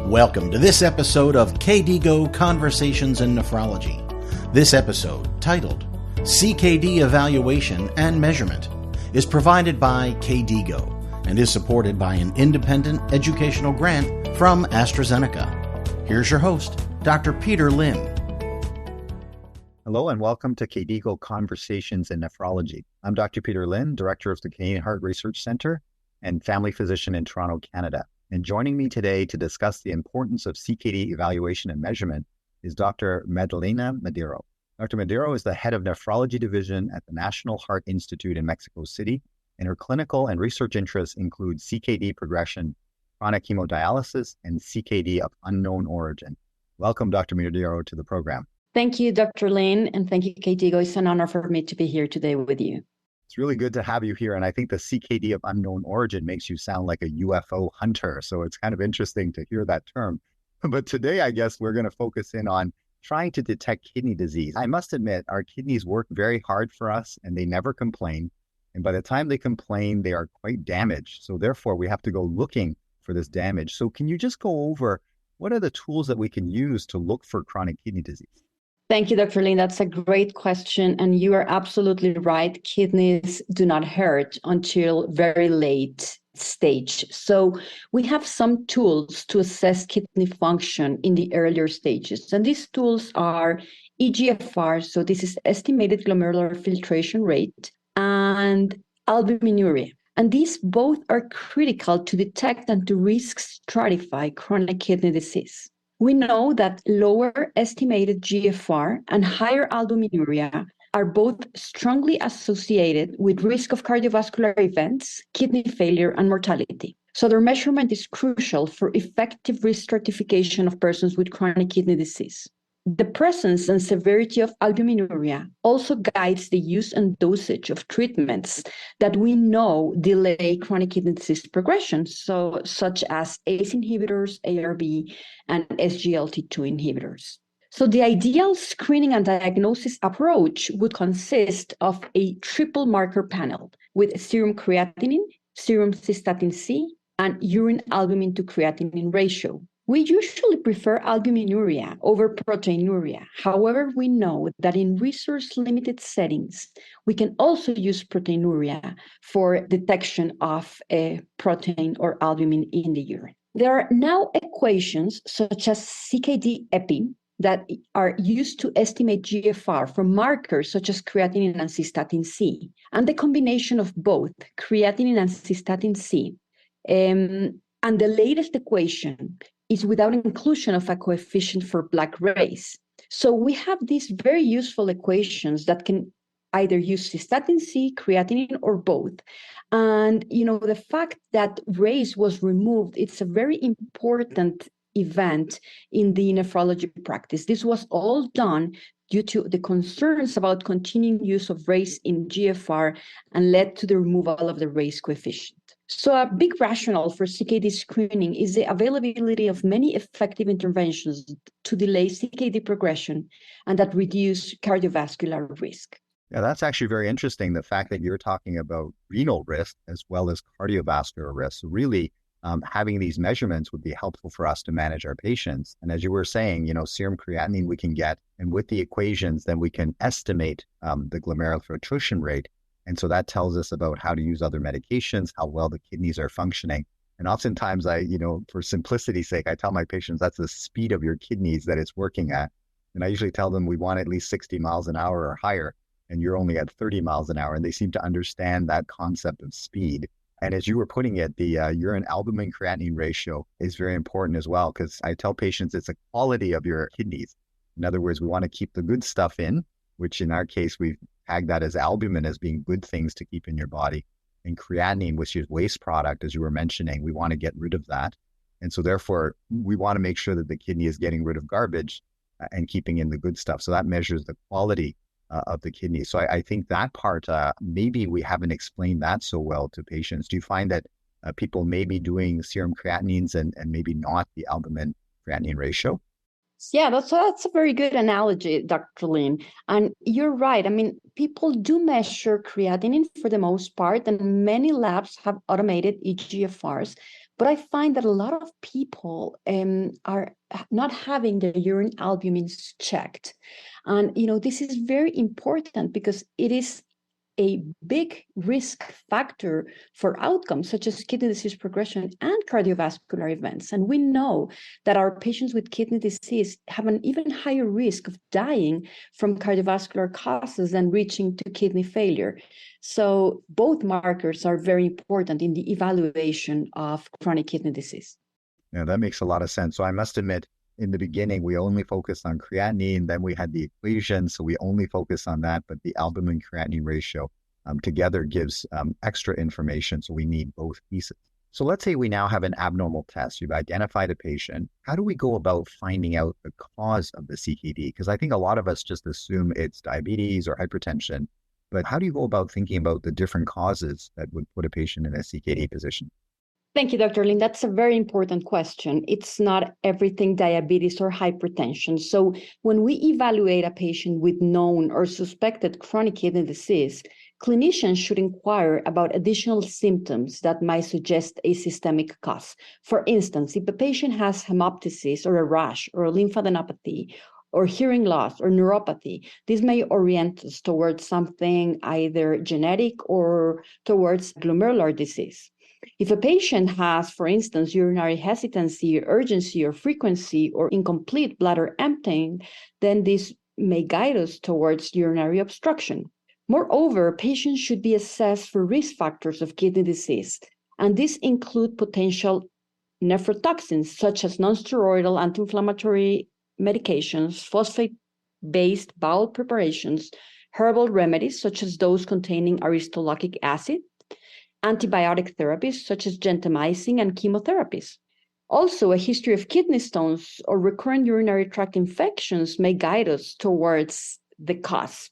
Welcome to this episode of KDIGO Conversations in Nephrology. This episode, titled CKD Evaluation and Measurement, is provided by KDIGO and is supported by an independent educational grant from AstraZeneca. Here's your host, Dr. Peter Lynn. Hello and welcome to KDIGO Conversations in Nephrology. I'm Dr. Peter Lynn, Director of the Canadian Heart Research Centre and family physician in Toronto, Canada. And joining me today to discuss the importance of CKD evaluation and measurement is Dr. Magdalena Madero. Dr. Madero is the head of nephrology division at the National Heart Institute in Mexico City, and her clinical and research interests include CKD progression, chronic hemodialysis, and CKD of unknown origin. Welcome, Dr. Madero, to the program. Thank you, Dr. Lynn, and thank you, KDIGO. It's an honor for me to be here today with you. It's really good to have you here. And I think the CKD of unknown origin makes you sound like a UFO hunter. So it's kind of interesting to hear that term. But today, I guess we're going to focus in on trying to detect kidney disease. I must admit, our kidneys work very hard for us and they never complain. And by the time they complain, they are quite damaged. So therefore, we have to go looking for this damage. So can you just go over what are the tools that we can use to look for chronic kidney disease? Thank you, Dr. Lynn. That's a great question. And you are absolutely right. Kidneys do not hurt until very late stage. So we have some tools to assess kidney function in the earlier stages. And these tools are eGFR. So this is estimated glomerular filtration rate, and albuminuria. And these both are critical to detect and to risk stratify chronic kidney disease. We know that lower estimated GFR and higher albuminuria are both strongly associated with risk of cardiovascular events, kidney failure, and mortality. So their measurement is crucial for effective risk stratification of persons with chronic kidney disease. The presence and severity of albuminuria also guides the use and dosage of treatments that we know delay chronic kidney disease progression, such as ACE inhibitors, ARB, and SGLT2 inhibitors. So the ideal screening and diagnosis approach would consist of a triple marker panel with serum creatinine, serum cystatin C, and urine albumin to creatinine ratio. We usually prefer albuminuria over proteinuria. However, we know that in resource-limited settings, we can also use proteinuria for detection of a protein or albumin in the urine. There are now equations such as CKD-EPI that are used to estimate GFR from markers such as creatinine and cystatin C, and the combination of both creatinine and cystatin C. And the latest equation is without inclusion of a coefficient for black race. So we have these very useful equations that can either use cystatin C, creatinine, or both. And, the fact that race was removed, it's a very important event in the nephrology practice. This was all done due to the concerns about continuing use of race in GFR and led to the removal of the race coefficient. So a big rationale for CKD screening is the availability of many effective interventions to delay CKD progression and that reduce cardiovascular risk. Yeah, that's actually very interesting, the fact that you're talking about renal risk as well as cardiovascular risk. So really, having these measurements would be helpful for us to manage our patients. And as you were saying, serum creatinine we can get, and with the equations, then we can estimate the glomerular filtration rate. And so that tells us about how to use other medications, how well the kidneys are functioning. And oftentimes for simplicity's sake, I tell my patients that's the speed of your kidneys that it's working at. And I usually tell them we want at least 60 miles an hour or higher, and you're only at 30 miles an hour. And they seem to understand that concept of speed. And as you were putting it, the urine albumin creatinine ratio is very important as well, because I tell patients it's a quality of your kidneys. In other words, we want to keep the good stuff in, which in our case, we've tagged that as albumin as being good things to keep in your body. And creatinine, which is waste product, as you were mentioning, we want to get rid of that. And so therefore, we want to make sure that the kidney is getting rid of garbage and keeping in the good stuff. So that measures the quality of the kidney. So I think that part, maybe we haven't explained that so well to patients. Do you find that people may be doing serum creatinines and maybe not the albumin creatinine ratio? Yeah, that's a very good analogy, Dr. Lynn. And you're right. I mean, people do measure creatinine for the most part, and many labs have automated eGFRs. But I find that a lot of people are not having their urine albumins checked. And, this is very important because it is a big risk factor for outcomes such as kidney disease progression and cardiovascular events. And we know that our patients with kidney disease have an even higher risk of dying from cardiovascular causes than reaching to kidney failure. So both markers are very important in the evaluation of chronic kidney disease. Yeah, that makes a lot of sense. So I must admit, in the beginning, we only focused on creatinine, then we had the equation, so we only focused on that, but the albumin-creatinine ratio together gives extra information, so we need both pieces. So let's say we now have an abnormal test. You've identified a patient. How do we go about finding out the cause of the CKD? Because I think a lot of us just assume it's diabetes or hypertension, but how do you go about thinking about the different causes that would put a patient in a CKD position? Thank you, Dr. Lin. That's a very important question. It's not everything diabetes or hypertension. So when we evaluate a patient with known or suspected chronic kidney disease, clinicians should inquire about additional symptoms that might suggest a systemic cause. For instance, if the patient has hemoptysis or a rash or a lymphadenopathy or hearing loss or neuropathy, this may orient us towards something either genetic or towards glomerular disease. If a patient has, for instance, urinary hesitancy, urgency, or frequency, or incomplete bladder emptying, then this may guide us towards urinary obstruction. Moreover, patients should be assessed for risk factors of kidney disease, and these include potential nephrotoxins such as nonsteroidal anti-inflammatory medications, phosphate-based bowel preparations, herbal remedies such as those containing aristolochic acid, antibiotic therapies such as gentamicin and chemotherapies. Also, a history of kidney stones or recurrent urinary tract infections may guide us towards the cause.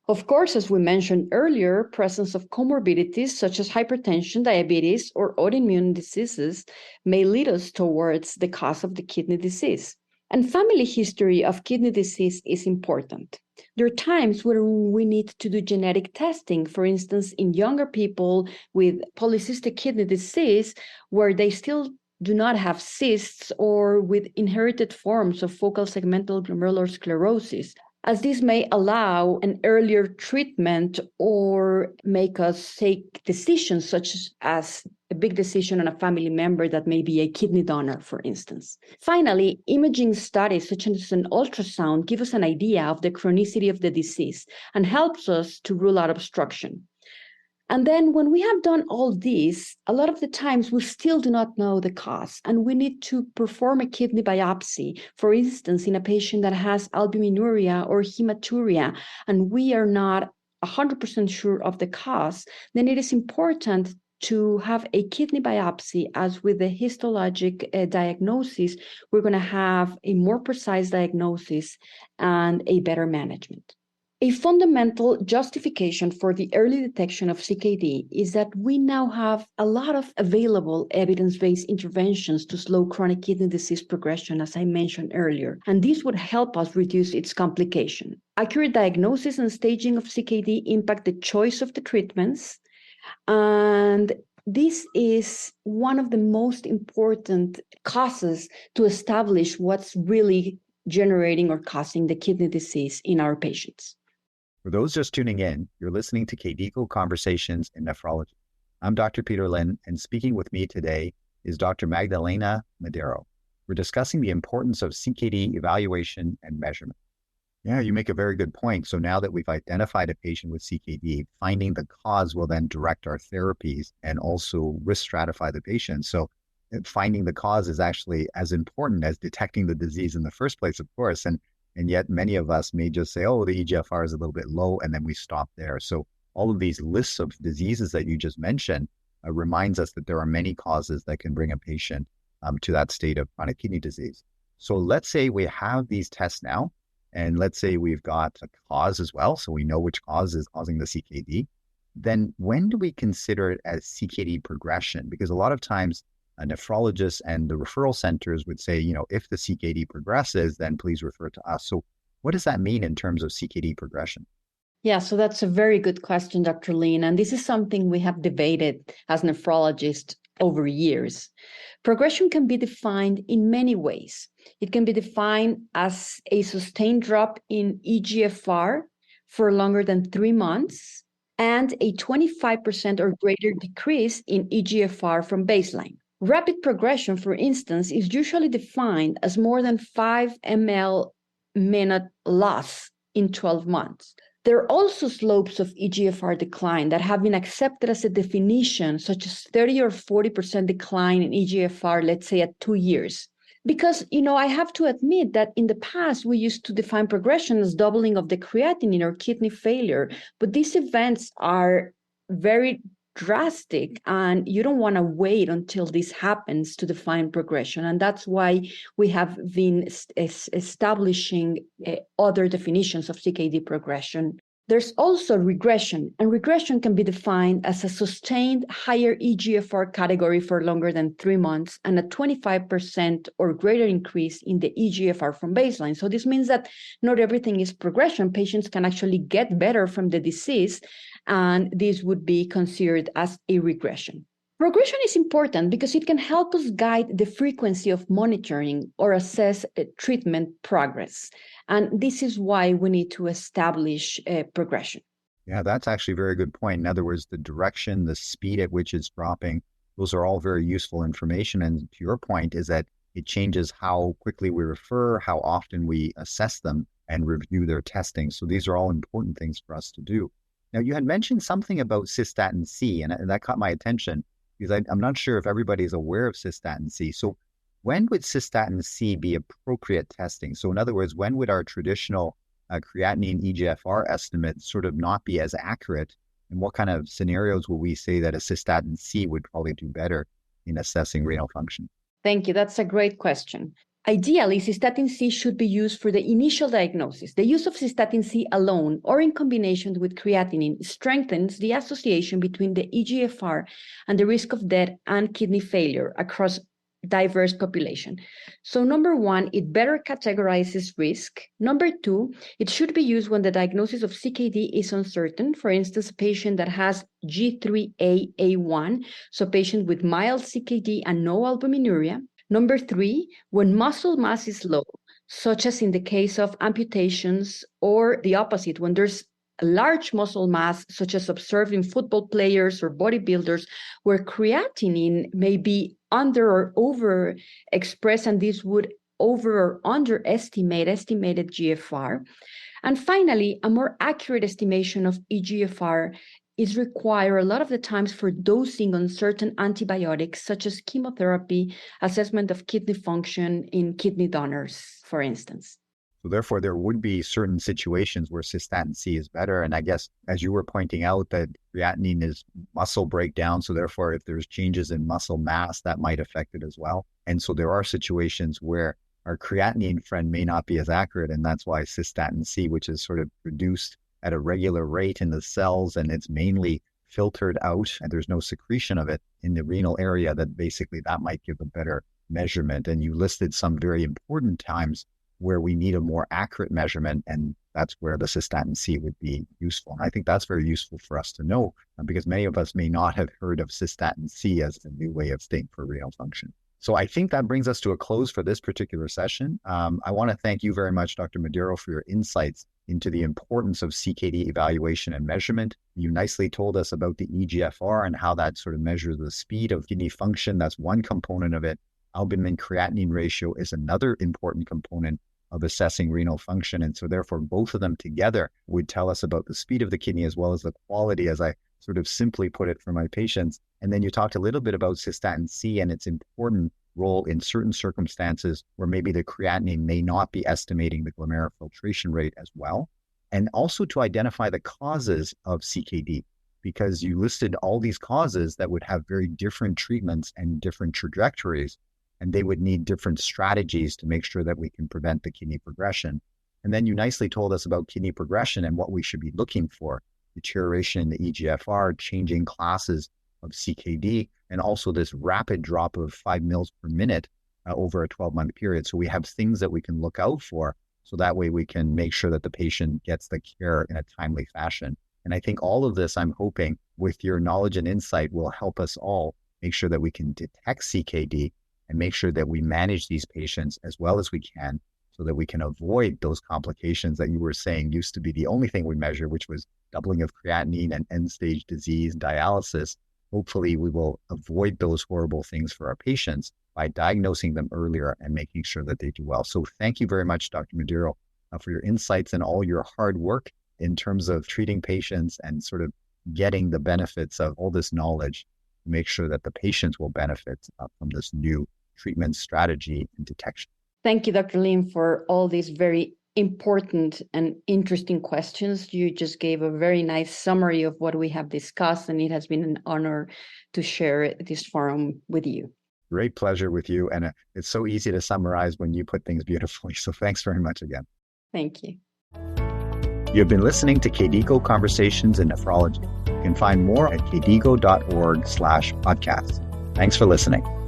Of course, as we mentioned earlier, presence of comorbidities such as hypertension, diabetes, or autoimmune diseases may lead us towards the cause of the kidney disease. And family history of kidney disease is important. There are times when we need to do genetic testing, for instance, in younger people with polycystic kidney disease, where they still do not have cysts or with inherited forms of focal segmental glomerular sclerosis, as this may allow an earlier treatment or make us take decisions such as a big decision on a family member that may be a kidney donor, for instance. Finally, imaging studies such as an ultrasound give us an idea of the chronicity of the disease and helps us to rule out obstruction. And then when we have done all this, a lot of the times we still do not know the cause, and we need to perform a kidney biopsy, for instance, in a patient that has albuminuria or hematuria, and we are not 100% sure of the cause, then it is important to have a kidney biopsy, as with the histologic diagnosis, we're going to have a more precise diagnosis and a better management. A fundamental justification for the early detection of CKD is that we now have a lot of available evidence-based interventions to slow chronic kidney disease progression, as I mentioned earlier, and this would help us reduce its complication. Accurate diagnosis and staging of CKD impact the choice of the treatments, and this is one of the most important causes to establish what's really generating or causing the kidney disease in our patients. For those just tuning in, you're listening to KDIGO Conversations in Nephrology. I'm Dr. Peter Lin, and speaking with me today is Dr. Magdalena Madero. We're discussing the importance of CKD evaluation and measurement. Yeah, you make a very good point. So now that we've identified a patient with CKD, finding the cause will then direct our therapies and also risk stratify the patient. So finding the cause is actually as important as detecting the disease in the first place, of course. And yet many of us may just say, oh, the EGFR is a little bit low, and then we stop there. So all of these lists of diseases that you just mentioned reminds us that there are many causes that can bring a patient to that state of chronic kidney disease. So let's say we have these tests now, and let's say we've got a cause as well, so we know which cause is causing the CKD. Then when do we consider it as CKD progression? Because a lot of times nephrologists and the referral centers would say, if the CKD progresses, then please refer to us. So what does that mean in terms of CKD progression? Yeah, so that's a very good question, Dr. Lin. And this is something we have debated as nephrologists over years. Progression can be defined in many ways. It can be defined as a sustained drop in eGFR for longer than 3 months and a 25% or greater decrease in eGFR from baseline. Rapid progression, for instance, is usually defined as more than 5 ml minute loss in 12 months. There are also slopes of eGFR decline that have been accepted as a definition, such as 30 or 40% decline in eGFR, let's say at 2 years. Because, I have to admit that in the past, we used to define progression as doubling of the creatinine or kidney failure, but these events are very drastic and you don't want to wait until this happens to define progression. And that's why we have been establishing other definitions of CKD progression. There's also regression, and regression can be defined as a sustained higher eGFR category for longer than 3 months and a 25% or greater increase in the eGFR from baseline. So this means that not everything is progression. Patients can actually get better from the disease, and this would be considered as a regression. Progression is important because it can help us guide the frequency of monitoring or assess treatment progress. And this is why we need to establish progression. Yeah, that's actually a very good point. In other words, the direction, the speed at which it's dropping, those are all very useful information. And to your point is that it changes how quickly we refer, how often we assess them and review their testing. So these are all important things for us to do. Now, you had mentioned something about cystatin C, and that caught my attention because I'm not sure if everybody's aware of cystatin C. So when would cystatin C be appropriate testing? So in other words, when would our traditional creatinine eGFR estimate sort of not be as accurate? And what kind of scenarios will we say that a cystatin C would probably do better in assessing renal function? Thank you. That's a great question. Ideally, cystatin C should be used for the initial diagnosis. The use of cystatin C alone or in combination with creatinine strengthens the association between the eGFR and the risk of death and kidney failure across diverse population. So number one, it better categorizes risk. Number two, it should be used when the diagnosis of CKD is uncertain. For instance, a patient that has G3A1, so patient with mild CKD and no albuminuria. Number three, when muscle mass is low, such as in the case of amputations, or the opposite, when there's a large muscle mass, such as observed in football players or bodybuilders, where creatinine may be under or over expressed, and this would over or underestimate estimated GFR. And finally, a more accurate estimation of eGFR is required a lot of the times for dosing on certain antibiotics, such as chemotherapy, assessment of kidney function in kidney donors, for instance. So therefore, there would be certain situations where cystatin C is better. And I guess, as you were pointing out, that creatinine is muscle breakdown. So therefore, if there's changes in muscle mass, that might affect it as well. And so there are situations where our creatinine friend may not be as accurate. And that's why cystatin C, which is sort of produced at a regular rate in the cells, and it's mainly filtered out, and there's no secretion of it in the renal area, that basically that might give a better measurement. And you listed some very important times where we need a more accurate measurement, and that's where the cystatin C would be useful. And I think that's very useful for us to know, because many of us may not have heard of cystatin C as a new way of staying for renal function. So I think that brings us to a close for this particular session. I want to thank you very much, Dr. Madero, for your insights into the importance of CKD evaluation and measurement. You nicely told us about the eGFR and how that sort of measures the speed of kidney function. That's one component of it. Albumin creatinine ratio is another important component of assessing renal function. And so therefore, both of them together would tell us about the speed of the kidney as well as the quality, as I sort of simply put it for my patients. And then you talked a little bit about cystatin C and its important role in certain circumstances where maybe the creatinine may not be estimating the glomerular filtration rate as well. And also to identify the causes of CKD, because you listed all these causes that would have very different treatments and different trajectories, and they would need different strategies to make sure that we can prevent the kidney progression. And then you nicely told us about kidney progression and what we should be looking for: deterioration in the eGFR, changing classes of CKD, and also this rapid drop of 5 mils per minute over a 12-month period. So we have things that we can look out for, so that way we can make sure that the patient gets the care in a timely fashion. And I think all of this, I'm hoping, with your knowledge and insight, will help us all make sure that we can detect CKD, and make sure that we manage these patients as well as we can so that we can avoid those complications that you were saying used to be the only thing we measure, which was doubling of creatinine and end-stage disease, dialysis. Hopefully, we will avoid those horrible things for our patients by diagnosing them earlier and making sure that they do well. So thank you very much, Dr. Madero, for your insights and all your hard work in terms of treating patients and sort of getting the benefits of all this knowledge to make sure that the patients will benefit from this new treatment strategy and detection. Thank you, Dr. Lim, for all these very important and interesting questions. You just gave a very nice summary of what we have discussed, and it has been an honor to share this forum with you. Great pleasure with you. And it's so easy to summarize when you put things beautifully. So thanks very much again. Thank you. You've been listening to KDIGO Conversations in Nephrology. You can find more at kdigo.org/podcast. Thanks for listening.